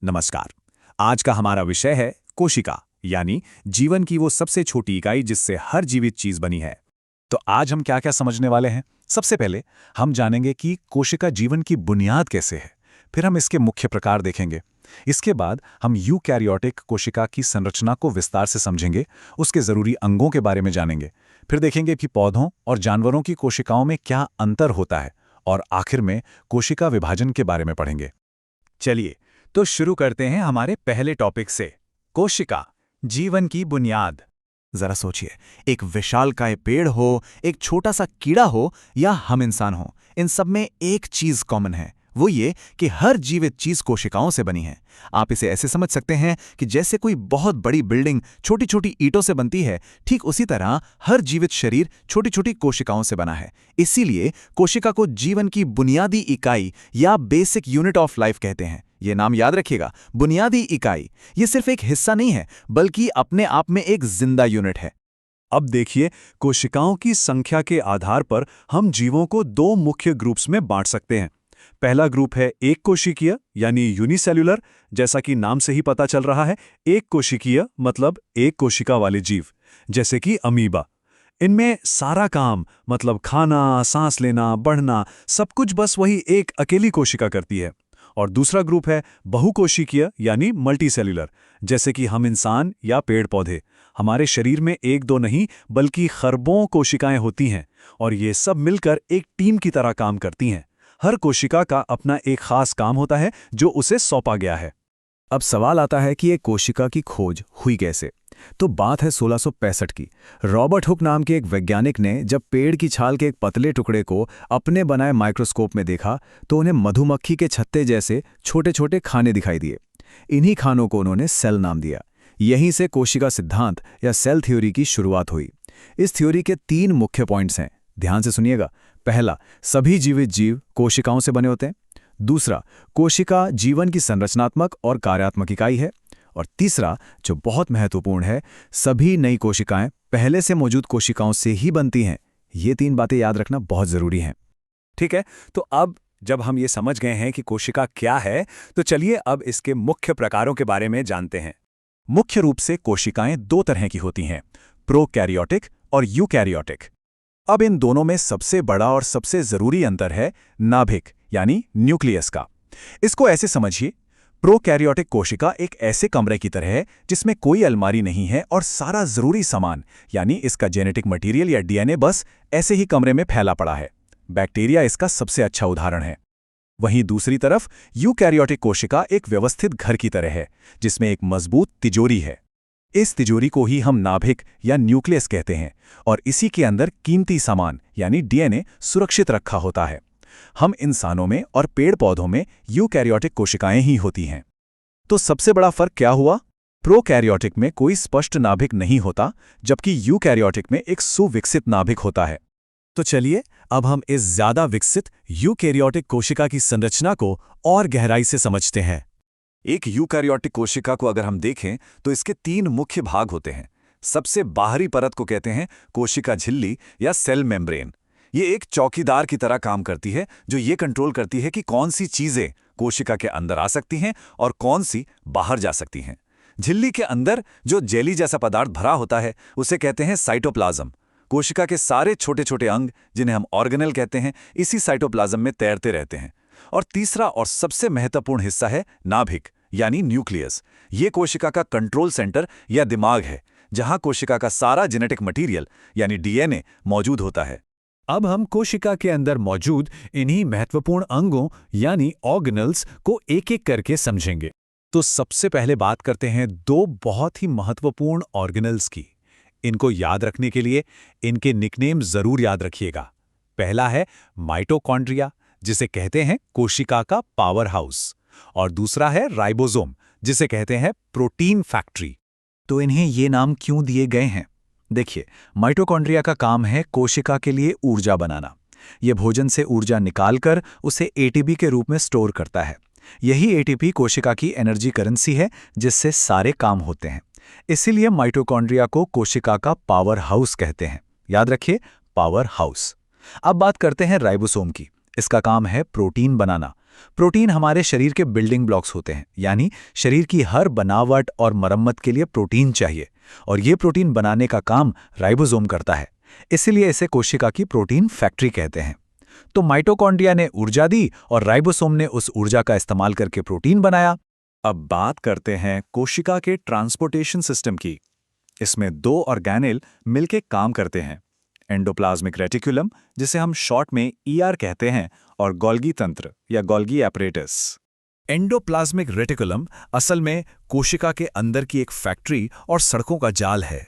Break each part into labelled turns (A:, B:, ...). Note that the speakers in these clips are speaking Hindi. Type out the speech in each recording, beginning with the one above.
A: नमस्कार। आज का हमारा विषय है कोशिका, यानी जीवन की वो सबसे छोटी इकाई जिससे हर जीवित चीज बनी है। तो आज हम क्या क्या समझने वाले हैं? सबसे पहले हम जानेंगे कि कोशिका जीवन की बुनियाद कैसे है। फिर हम इसके मुख्य प्रकार देखेंगे। इसके बाद हम यूकैरियोटिक कोशिका की संरचना को विस्तार से समझेंगे, उसके जरूरी अंगों के बारे में जानेंगे। फिर देखेंगे कि पौधों और जानवरों की कोशिकाओं में क्या अंतर होता है, और आखिर में कोशिका विभाजन के बारे में पढ़ेंगे। चलिए तो शुरू करते हैं हमारे पहले टॉपिक से, कोशिका, जीवन की बुनियाद। जरा सोचिए, एक विशालकाय पेड़ हो, एक छोटा सा कीड़ा हो या हम इंसान हो, इन सब में एक चीज कॉमन है, वो ये कि हर जीवित चीज कोशिकाओं से बनी है। आप इसे ऐसे समझ सकते हैं कि जैसे कोई बहुत बड़ी बिल्डिंग छोटी छोटी ईंटों से बनती है, ठीक उसी तरह हर जीवित शरीर छोटी छोटी कोशिकाओं से बना है। इसीलिए कोशिका को जीवन की बुनियादी इकाई या बेसिक यूनिट ऑफ लाइफ कहते हैं। ये नाम याद रखिएगा, बुनियादी इकाई। ये सिर्फ एक हिस्सा नहीं है, बल्कि अपने आप में एक जिंदा यूनिट है।
B: अब देखिए, कोशिकाओं की संख्या के आधार पर हम जीवों को दो मुख्य ग्रुप्स में बांट सकते हैं। पहला ग्रुप है एक कोशिकीय यानी यूनिसेल्युलर, जैसा कि नाम से ही पता चल रहा है। एक कोशिकीय मतलब एक कोशिका वाले जीव, जैसे कि अमीबा। इनमें सारा काम मतलब खाना, सांस लेना, बढ़ना, सब कुछ बस वही एक अकेली कोशिका करती है। और दूसरा ग्रुप है बहुकोशिकीय यानी मल्टीसेल्युलर, जैसे कि हम इंसान या पेड़ पौधे। हमारे शरीर में एक दो नहीं बल्कि खरबों कोशिकाएं होती हैं, और ये सब मिलकर एक टीम की तरह काम करती हैं। हर कोशिका का अपना एक खास काम होता है जो उसे सौंपा गया है।
A: अब सवाल आता है कि एक कोशिका की खोज हुई कैसे? तो बात है 1665 की। रॉबर्ट हुक नाम के एक वैज्ञानिक ने जब पेड़ की छाल के एक पतले टुकड़े को अपने बनाए माइक्रोस्कोप में देखा, तो उन्हें मधुमक्खी के छत्ते जैसे छोटे छोटे खाने दिखाई दिए। इन्हीं खानों को उन्होंने सेल नाम दिया। यहीं से कोशिका सिद्धांत या सेल थ्योरी की शुरुआत हुई। इस थ्योरी के 3 मुख्य पॉइंट्स हैं, ध्यान से सुनिएगा। पहला, सभी जीवित जीव कोशिकाओं से बने होते हैं। दूसरा, कोशिका जीवन की संरचनात्मक और कार्यात्मक इकाई है। और तीसरा, जो बहुत महत्वपूर्ण है, सभी नई कोशिकाएं पहले से मौजूद कोशिकाओं से ही बनती हैं। ये 3 बातें याद रखना बहुत जरूरी हैं।
B: ठीक है, तो अब जब हम ये समझ गए हैं कि कोशिका क्या है, तो चलिए अब इसके मुख्य प्रकारों के बारे में जानते हैं। मुख्य रूप से कोशिकाएं 2 तरह की होती हैं, प्रोकैरियोटिक और यूकैरियोटिक। अब इन दोनों में सबसे बड़ा और सबसे जरूरी अंतर है नाभिक यानी न्यूक्लियस का। इसको ऐसे समझिए, प्रोकैरियोटिक कोशिका एक ऐसे कमरे की तरह है जिसमें कोई अलमारी नहीं है और सारा जरूरी सामान यानी इसका जेनेटिक मटेरियल या डीएनए बस ऐसे ही कमरे में फैला पड़ा है। बैक्टीरिया इसका सबसे अच्छा उदाहरण है। वहीं दूसरी तरफ यूकैरियोटिक कोशिका एक व्यवस्थित घर की तरह है जिसमें एक मजबूत तिजोरी है। इस तिजोरी को ही हम नाभिक या न्यूक्लियस कहते हैं, और इसी के अंदर कीमती सामान यानी डीएनए सुरक्षित रखा होता है। हम इंसानों में और पेड़ पौधों में यूकैरियोटिक कोशिकाएं ही होती हैं। तो सबसे बड़ा फर्क क्या हुआ? प्रोकैरियोटिक में कोई स्पष्ट नाभिक नहीं होता, जबकि यूकैरियोटिक में एक सुविकसित नाभिक होता है। तो चलिए अब हम इस ज्यादा विकसित यूकैरियोटिक कोशिका की संरचना को और गहराई से समझते हैं। एक यूकैरियोटिक कोशिका को अगर हम देखें तो इसके 3 मुख्य भाग होते हैं। सबसे बाहरी परत को कहते हैं कोशिका झिल्ली या सेल मेम्ब्रेन। ये एक चौकीदार की तरह काम करती है जो ये कंट्रोल करती है कि कौन सी चीजें कोशिका के अंदर आ सकती हैं और कौन सी बाहर जा सकती हैं। झिल्ली के अंदर जो जेली जैसा पदार्थ भरा होता है उसे कहते हैं साइटोप्लाज्म। कोशिका के सारे छोटे छोटे अंग, जिन्हें हम ऑर्गेनेल कहते हैं, इसी साइटोप्लाज्म में तैरते रहते हैं। और तीसरा और सबसे महत्वपूर्ण हिस्सा है नाभिक यानी न्यूक्लियस। ये कोशिका का कंट्रोल सेंटर या दिमाग है, जहां कोशिका का सारा जेनेटिक मटेरियल यानी डीएनए मौजूद होता है। अब हम कोशिका के अंदर मौजूद इन्हीं महत्वपूर्ण अंगों यानी ऑर्गेनल्स को एक एक करके समझेंगे। तो सबसे पहले बात करते हैं 2 बहुत ही महत्वपूर्ण ऑर्गेनल्स की। इनको याद रखने के लिए इनके निकनेम जरूर याद रखिएगा। पहला है माइटोकॉन्ड्रिया, जिसे कहते हैं कोशिका का पावर हाउस, और दूसरा है राइबोसोम, जिसे कहते हैं प्रोटीन फैक्ट्री। तो इन्हें ये नाम क्यों दिए गए हैं? देखिए, माइटोकॉन्ड्रिया का काम है कोशिका के लिए ऊर्जा बनाना। यह भोजन से ऊर्जा निकालकर उसे एटीपी के रूप में स्टोर करता है। यही एटीपी कोशिका की एनर्जी करेंसी है, जिससे सारे काम होते हैं। इसीलिए माइटोकॉन्ड्रिया को कोशिका का पावर हाउस कहते हैं। याद रखिए, पावर हाउस। अब बात करते हैं राइबोसोम की। इसका काम है प्रोटीन बनाना। प्रोटीन हमारे शरीर के बिल्डिंग ब्लॉक्स होते हैं, यानी शरीर की हर बनावट और मरम्मत के लिए प्रोटीन चाहिए, और ये प्रोटीन बनाने का काम राइबोसोम करता है। इसीलिए इसे कोशिका की प्रोटीन फैक्ट्री कहते हैं। तो माइटोकॉन्ड्रिया ने ऊर्जा दी और राइबोसोम ने उस ऊर्जा का इस्तेमाल करके प्रोटीन बनाया।
A: अब बात करते हैं कोशिका के ट्रांसपोर्टेशन सिस्टम की। इसमें दो ऑर्गेनेल मिलके काम करते हैं, एंडोप्लाज्मिक रेटिकुलम, जिसे हम शॉर्ट में ईआर कहते हैं, और गोल्गी तंत्र या गोल्गी एपरेटस। एंडोप्लाज्मिक रेटिकुलम असल में कोशिका के अंदर की एक फैक्ट्री और सड़कों का जाल है।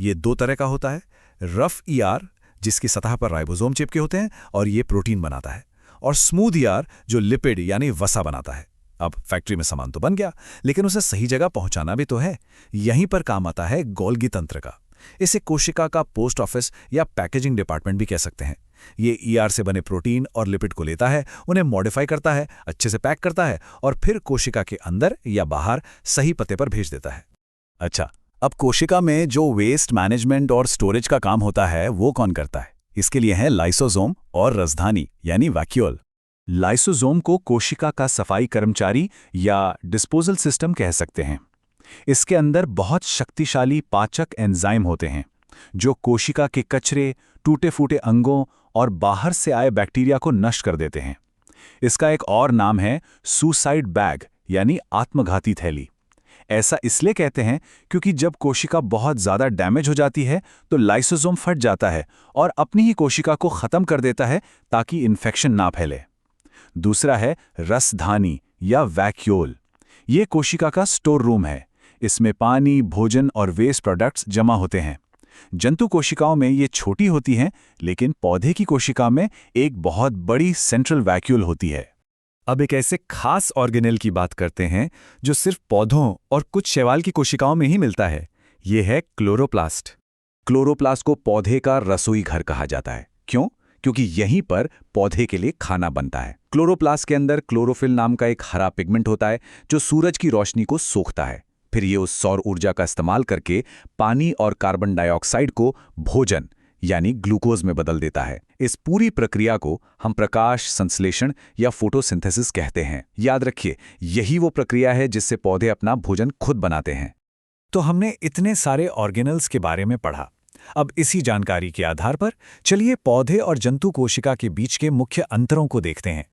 A: ये दो तरह का होता है, रफ ईआर जिसकी सतह पर राइबोसोम चिपके होते हैं और ये प्रोटीन बनाता है, और स्मूथ ईआर जो लिपिड यानी वसा बनाता है। अब फैक्ट्री में सामान तो बन गया, लेकिन उसे सही जगह पहुंचाना भी तो है। यहीं पर काम आता है गोल्गी तंत्र का। इसे कोशिका का पोस्ट ऑफिस या पैकेजिंग डिपार्टमेंट भी कह सकते हैं। ये ईआर से बने प्रोटीन और लिपिड को लेता है, उन्हें मॉडिफाई करता है, अच्छे से पैक करता है और फिर कोशिका के अंदर या बाहर सही पते पर भेज देता है।
B: अच्छा, अब कोशिका में जो वेस्ट मैनेजमेंट और स्टोरेज का काम होता है वो कौन करता है? इसके लिए हैं लाइसोसोम और राजधानी यानी वैक्यूल। लाइसोसोम को कोशिका का सफाई कर्मचारी या डिस्पोजल सिस्टम कह सकते हैं। इसके अंदर बहुत शक्तिशाली पाचक एंजाइम होते हैं जो कोशिका के कचरे, टूटे फूटे अंगों और बाहर से आए बैक्टीरिया को नष्ट कर देते हैं। इसका एक और नाम है सुसाइड बैग यानी आत्मघाती थैली। ऐसा इसलिए कहते हैं क्योंकि जब कोशिका बहुत ज़्यादा डैमेज हो जाती है तो लाइसोसोम फट जाता है और अपनी ही कोशिका को ख़त्म कर देता है ताकि इन्फेक्शन ना फैले। दूसरा है रसधानी या वैक्यूल। ये कोशिका का स्टोर रूम है। इसमें पानी, भोजन और वेस्ट प्रोडक्ट्स जमा होते हैं। जंतु कोशिकाओं में ये छोटी होती हैं, लेकिन पौधे की कोशिका में एक बहुत बड़ी सेंट्रल वैक्यूल होती है।
A: अब एक ऐसे खास ऑर्गेनेल की बात करते हैं जो सिर्फ पौधों और कुछ शैवाल की कोशिकाओं में ही मिलता है। ये है क्लोरोप्लास्ट।
B: क्लोरोप्लास्ट को पौधे का रसोई घर कहा जाता है। क्यों? क्योंकि यहीं पर पौधे के लिए खाना बनता है। क्लोरोप्लास्ट के अंदर क्लोरोफिल नाम का एक हरा पिगमेंट होता है जो सूरज की रोशनी को सोखता है। फिर ये उस सौर ऊर्जा का इस्तेमाल करके पानी और कार्बन डाइऑक्साइड को भोजन यानी ग्लूकोज में बदल देता है। इस पूरी प्रक्रिया को हम प्रकाश संश्लेषण या फोटोसिंथेसिस कहते हैं। याद रखिए, यही वो प्रक्रिया है जिससे पौधे अपना भोजन खुद बनाते हैं।
A: तो हमने इतने सारे ऑर्गेनल्स के बारे में पढ़ा। अब इसी जानकारी के आधार पर चलिए पौधे और जंतु कोशिका के बीच के मुख्य अंतरों को देखते हैं।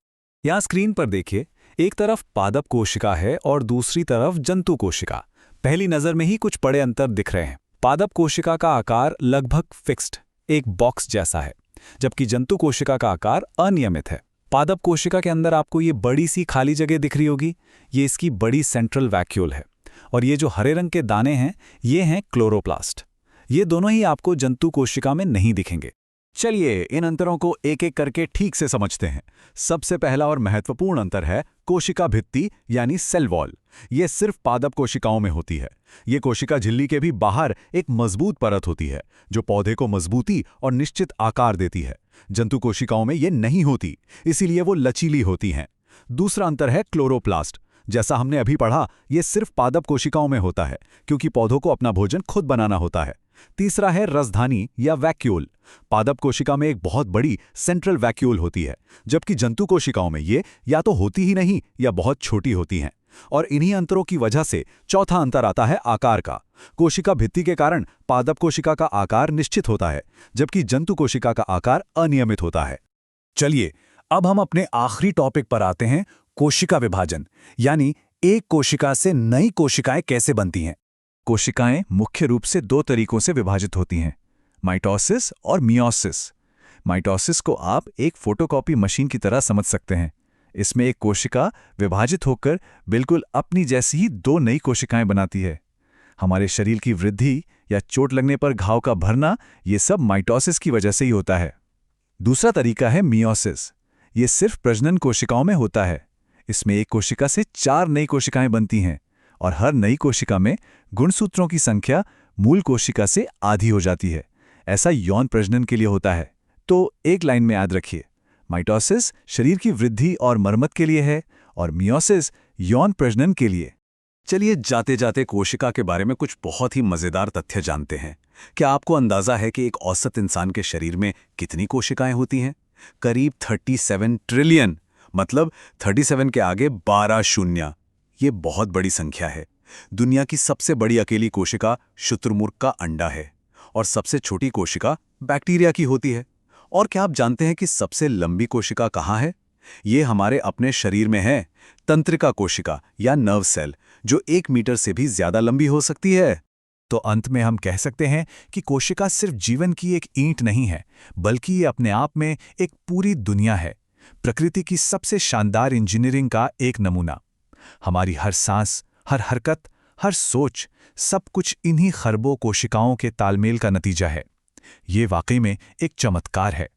A: यहाँ स्क्रीन पर देखिए, एक तरफ पादप कोशिका है और दूसरी तरफ जंतु कोशिका। पहली नज़र में ही कुछ बड़े अंतर दिख रहे हैं। पादप कोशिका का आकार लगभग फिक्स्ड, एक बॉक्स जैसा है, जबकि जंतु कोशिका का आकार अनियमित है। पादप कोशिका के अंदर आपको ये बड़ी सी खाली जगह दिख रही होगी, ये इसकी बड़ी सेंट्रल वैक्यूल है। और ये जो हरे रंग के दाने हैं, ये हैं क्लोरोप्लास्ट। ये दोनों ही आपको जंतु कोशिका में नहीं दिखेंगे।
B: चलिए इन अंतरों को एक एक करके ठीक से समझते हैं। सबसे पहला और महत्वपूर्ण अंतर है कोशिका भित्ति यानी सेल वॉल। ये सिर्फ पादप कोशिकाओं में होती है। ये कोशिका झिल्ली के भी बाहर एक मजबूत परत होती है जो पौधे को मजबूती और निश्चित आकार देती है। जंतु कोशिकाओं में ये नहीं होती, इसीलिए वो लचीली होती हैं। दूसरा अंतर है क्लोरोप्लास्ट। जैसा हमने अभी पढ़ा, ये सिर्फ पादप कोशिकाओं में होता है क्योंकि पौधों को अपना भोजन खुद बनाना होता है। तीसरा है रसधानी या वैक्यूल। पादप कोशिका में एक बहुत बड़ी सेंट्रल वैक्यूल होती है, जबकि जंतु कोशिकाओं में ये या तो होती ही नहीं या बहुत छोटी होती हैं। और इन्हीं अंतरों की वजह से चौथा अंतर आता है आकार का। कोशिका भित्ति के कारण पादप कोशिका का आकार निश्चित होता है, जबकि जंतु कोशिका का आकार अनियमित होता है।
A: चलिए अब हम अपने आखिरी टॉपिक पर आते हैं, कोशिका विभाजन, यानी एक कोशिका से नई कोशिकाएं कैसे बनती हैं।
B: कोशिकाएं मुख्य रूप से दो तरीकों से विभाजित होती हैं, माइटोसिस और मियोसिस। माइटोसिस को आप एक फोटोकॉपी मशीन की तरह समझ सकते हैं। इसमें एक कोशिका विभाजित होकर बिल्कुल अपनी जैसी ही दो नई कोशिकाएं बनाती है। हमारे शरीर की वृद्धि या चोट लगने पर घाव का भरना, ये सब माइटोसिस की वजह से ही होता है। दूसरा तरीका है मियोसिस। ये सिर्फ प्रजनन कोशिकाओं में होता है। इसमें एक कोशिका से 4 नई कोशिकाएं बनती हैं और हर नई कोशिका में गुणसूत्रों की संख्या मूल कोशिका से आधी हो जाती है। ऐसा यौन प्रजनन के लिए होता है। तो एक लाइन में याद रखिए, माइटोसिस शरीर की वृद्धि और मरम्मत के लिए है और मियोसिस यौन प्रजनन के लिए।
A: चलिए जाते जाते कोशिका के बारे में कुछ बहुत ही मजेदार तथ्य जानते हैं। क्या आपको अंदाजा है कि एक औसत इंसान के शरीर में कितनी कोशिकाएं होती हैं? करीब 37 ट्रिलियन।
B: मतलब 37 के आगे 12 शून्य। ये बहुत बड़ी संख्या है। दुनिया की सबसे बड़ी अकेली कोशिका शुतुरमुर्ग का अंडा है और सबसे छोटी कोशिका बैक्टीरिया की होती है। और क्या आप जानते हैं कि सबसे लंबी कोशिका कहाँ है? ये हमारे अपने शरीर में है, तंत्रिका कोशिका या नर्व सेल, जो 1 मीटर से भी ज्यादा लंबी हो सकती है।
A: तो अंत में हम कह सकते हैं कि कोशिका सिर्फ जीवन की एक ईंट नहीं है, बल्कि ये अपने आप में एक पूरी दुनिया है, प्रकृति की सबसे शानदार इंजीनियरिंग का एक नमूना। हमारी हर सांस, हर हरकत, हर सोच, सब कुछ इन्हीं खरबों कोशिकाओं के तालमेल का नतीजा है। ये वाकई में एक चमत्कार है।